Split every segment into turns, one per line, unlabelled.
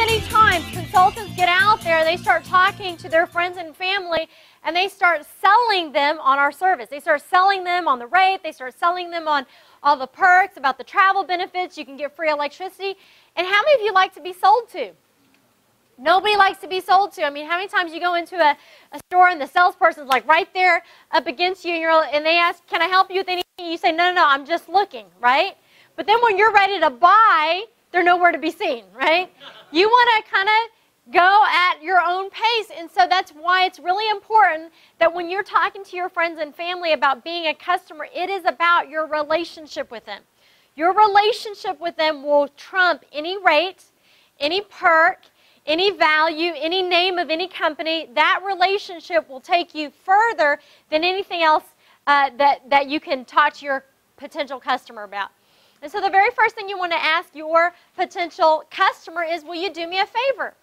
many times consultants get out there, they start talking to their friends and family, and they start selling them on our service. They start selling them on the rate. They start selling them on all the perks, about the travel benefits. You can get free electricity. And how many of you like to be sold to? Nobody likes to be sold to. I mean, how many times you go into a store and the salesperson's like right there up against you, and they ask, can I help you with anything? You say, no, I'm just looking, right? But then when you're ready to buy, they're nowhere to be seen, right? You want to kind of go at your own pace. And so that's why it's really important that when you're talking to your friends and family about being a customer, it is about your relationship with them. Your relationship with them will trump any rate, any perk, any value, any name of any company. That relationship will take you further than anything else that you can talk to your potential customer about. And so the very first thing you want to ask your potential customer is, will you do me a favor?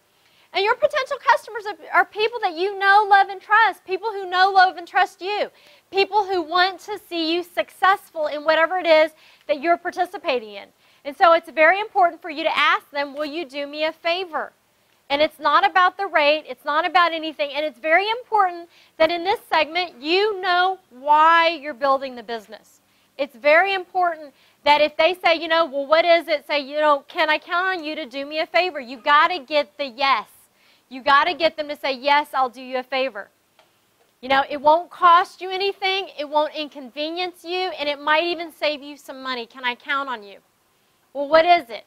And your potential customers are people that you know, love, and trust. People who know, love, and trust you. People who want to see you successful in whatever it is that you're participating in. And so it's very important for you to ask them, will you do me a favor? And it's not about the rate. It's not about anything. And it's very important that in this segment, you know why you're building the business. It's very important that if they say, well, what is it? Say, can I count on you to do me a favor? You got to get the yes. You got to get them to say, yes, I'll do you a favor. It won't cost you anything. It won't inconvenience you. And it might even save you some money. Can I count on you? Well, what is it?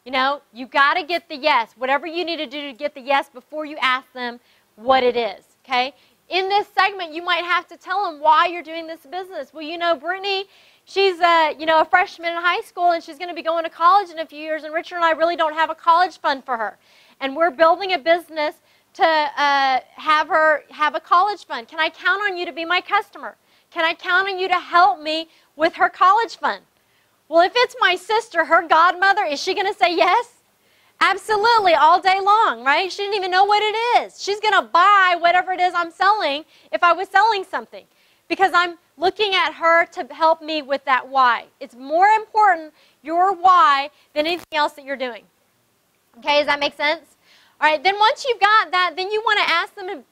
You got to get the yes. Whatever you need to do to get the yes before you ask them what it is, okay? In this segment, you might have to tell them why you're doing this business. Well, Brittany, she's a freshman in high school, and she's going to be going to college in a few years, and Richard and I really don't have a college fund for her. And we're building a business to have her have a college fund. Can I count on you to be my customer? Can I count on you to help me with her college fund? Well, if it's my sister, her godmother, is she going to say yes? Absolutely, all day long, right? She didn't even know what it is. She's going to buy whatever it is I'm selling if I was selling something, because I'm looking at her to help me with that why. It's more important, your why, than anything else that you're doing. Okay, does that make sense? All right, then once you've got that, then you want to ask them to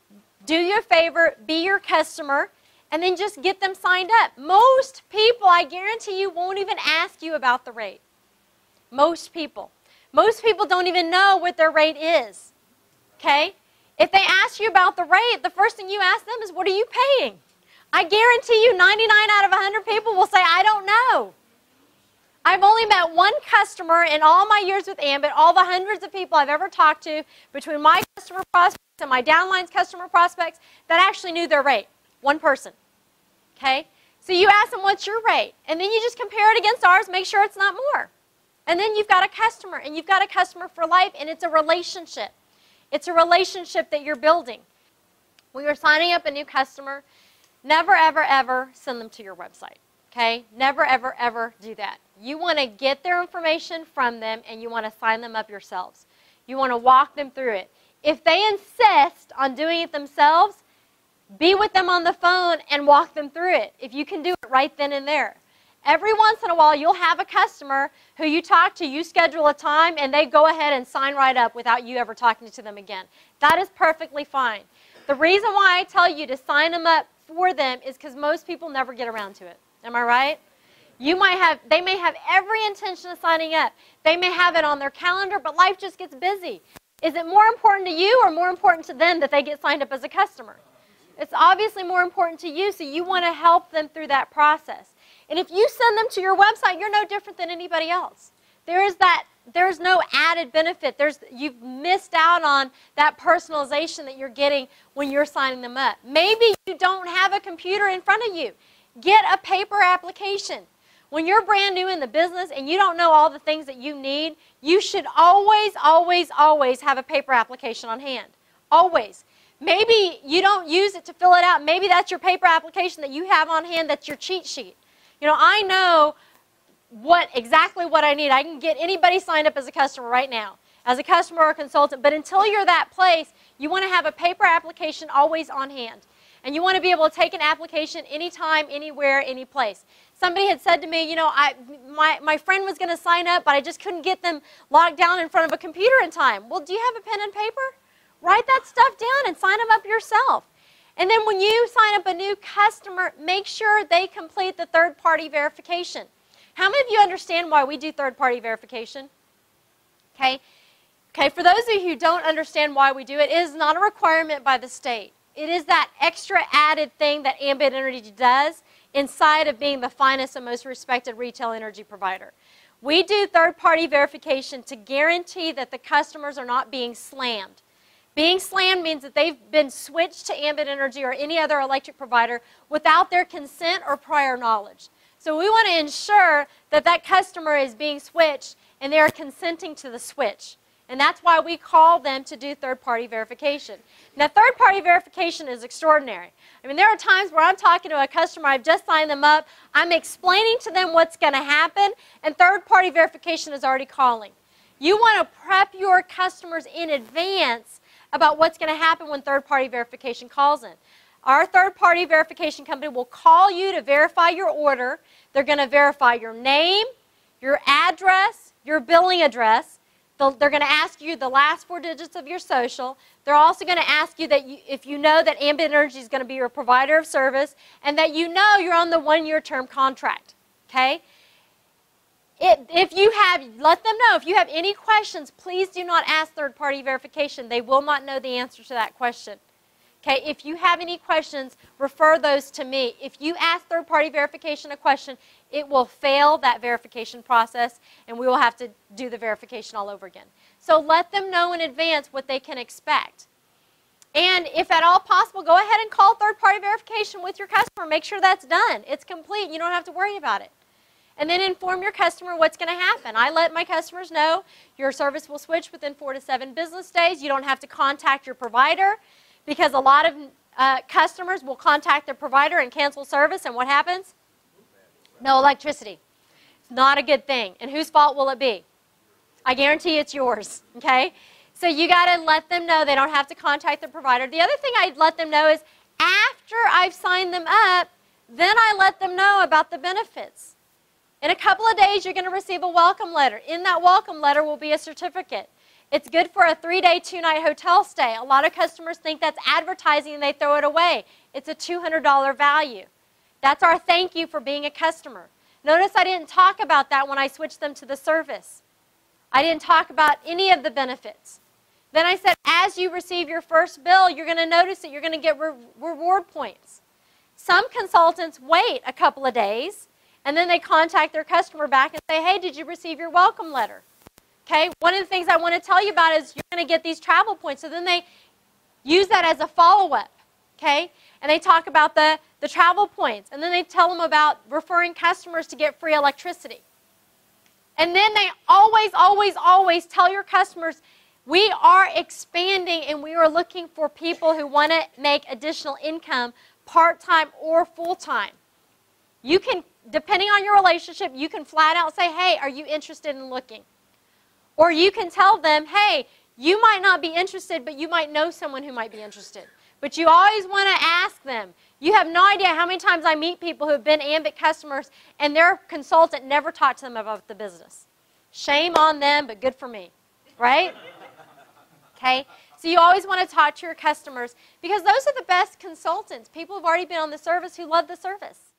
do you a favor, be your customer, and then just get them signed up. Most people, I guarantee you, won't even ask you about the rate. Most people. Most people don't even know what their rate is. Okay? If they ask you about the rate, the first thing you ask them is, what are you paying? I guarantee you 99 out of 100 people will say, I don't know. I've only met one customer in all my years with Ambit, all the hundreds of people I've ever talked to, between my customer prospects and my downline's customer prospects, that actually knew their rate. One person. Okay? So you ask them, what's your rate? And then you just compare it against ours, make sure it's not more. And then you've got a customer, and you've got a customer for life, and it's a relationship. It's a relationship that you're building. When you're signing up a new customer, never, ever, ever send them to your website. Okay? Never, ever, ever do that. You want to get their information from them, and you want to sign them up yourselves. You want to walk them through it. If they insist on doing it themselves, be with them on the phone and walk them through it. If you can do it right then and there. Every once in a while, you'll have a customer who you talk to, you schedule a time, and they go ahead and sign right up without you ever talking to them again. That is perfectly fine. The reason why I tell you to sign them up for them is because most people never get around to it. Am I right? They may have every intention of signing up. They may have it on their calendar, but life just gets busy. Is it more important to you or more important to them that they get signed up as a customer? It's obviously more important to you, so you want to help them through that process. And if you send them to your website, you're no different than anybody else. There's no added benefit. You've missed out on that personalization that you're getting when you're signing them up. Maybe you don't have a computer in front of you. Get a paper application. When you're brand new in the business and you don't know all the things that you need, you should always, always, always have a paper application on hand. Always. Maybe you don't use it to fill it out. Maybe that's your paper application that you have on hand. That's your cheat sheet. I know exactly what I need. I can get anybody signed up as a customer right now, as a customer or a consultant. But until you're that place, you want to have a paper application always on hand. And you want to be able to take an application anytime, anywhere, any place. Somebody had said to me, you know, my friend was going to sign up, but I just couldn't get them locked down in front of a computer in time. Well, do you have a pen and paper? Write that stuff down and sign them up yourself. And then when you sign up a new customer, make sure they complete the third-party verification. How many of you understand why we do third-party verification? Okay, for those of you who don't understand why we do it, it is not a requirement by the state. It is that extra added thing that Ambit Energy does inside of being the finest and most respected retail energy provider. We do third-party verification to guarantee that the customers are not being slammed. Being slammed means that they've been switched to Ambit Energy or any other electric provider without their consent or prior knowledge. So we want to ensure that that customer is being switched and they are consenting to the switch. And that's why we call them to do third-party verification. Now, third-party verification is extraordinary. I mean, there are times where I'm talking to a customer, I've just signed them up, I'm explaining to them what's going to happen, and third-party verification is already calling. You want to prep your customers in advance about what's going to happen when third-party verification calls in. Our third-party verification company will call you to verify your order. They're going to verify your name, your address, your billing address. They're going to ask you the last 4 digits of your social. They're also going to ask you that if you know that Ambit Energy is going to be your provider of service and that you know you're on the 1-year term contract. Okay? If you have, let them know. If you have any questions, please do not ask third-party verification. They will not know the answer to that question. Okay, if you have any questions, refer those to me. If you ask third-party verification a question, it will fail that verification process, and we will have to do the verification all over again. So let them know in advance what they can expect. And if at all possible, go ahead and call third-party verification with your customer. Make sure that's done. It's complete. You don't have to worry about it. And then inform your customer what's going to happen. I let my customers know your service will switch within 4 to 7 business days. You don't have to contact your provider, because a lot of customers will contact their provider and cancel service, and what happens? No electricity. It's not a good thing. And whose fault will it be? I guarantee it's yours, okay? So you got to let them know they don't have to contact their provider. The other thing I let them know is after I've signed them up, then I let them know about the benefits. In a couple of days, you're going to receive a welcome letter. In that welcome letter will be a certificate. It's good for a 3-day, 2-night hotel stay. A lot of customers think that's advertising and they throw it away. It's a $200 value. That's our thank you for being a customer. Notice I didn't talk about that when I switched them to the service. I didn't talk about any of the benefits. Then I said, as you receive your first bill, you're going to notice that you're going to get reward points. Some consultants wait a couple of days, and then they contact their customer back and say, hey, did you receive your welcome letter? Okay, one of the things I want to tell you about is you're going to get these travel points. So then they use that as a follow-up, okay? And they talk about the travel points. And then they tell them about referring customers to get free electricity. And then they always, always, always tell your customers, we are expanding and we are looking for people who want to make additional income, part-time or full-time. You can, depending on your relationship, you can flat out say, hey, are you interested in looking? Or you can tell them, hey, you might not be interested, but you might know someone who might be interested. But you always want to ask them. You have no idea how many times I meet people who have been Ambit customers and their consultant never talked to them about the business. Shame on them, but good for me, right? Okay? So you always want to talk to your customers because those are the best consultants. People who've already been on the service who love the service.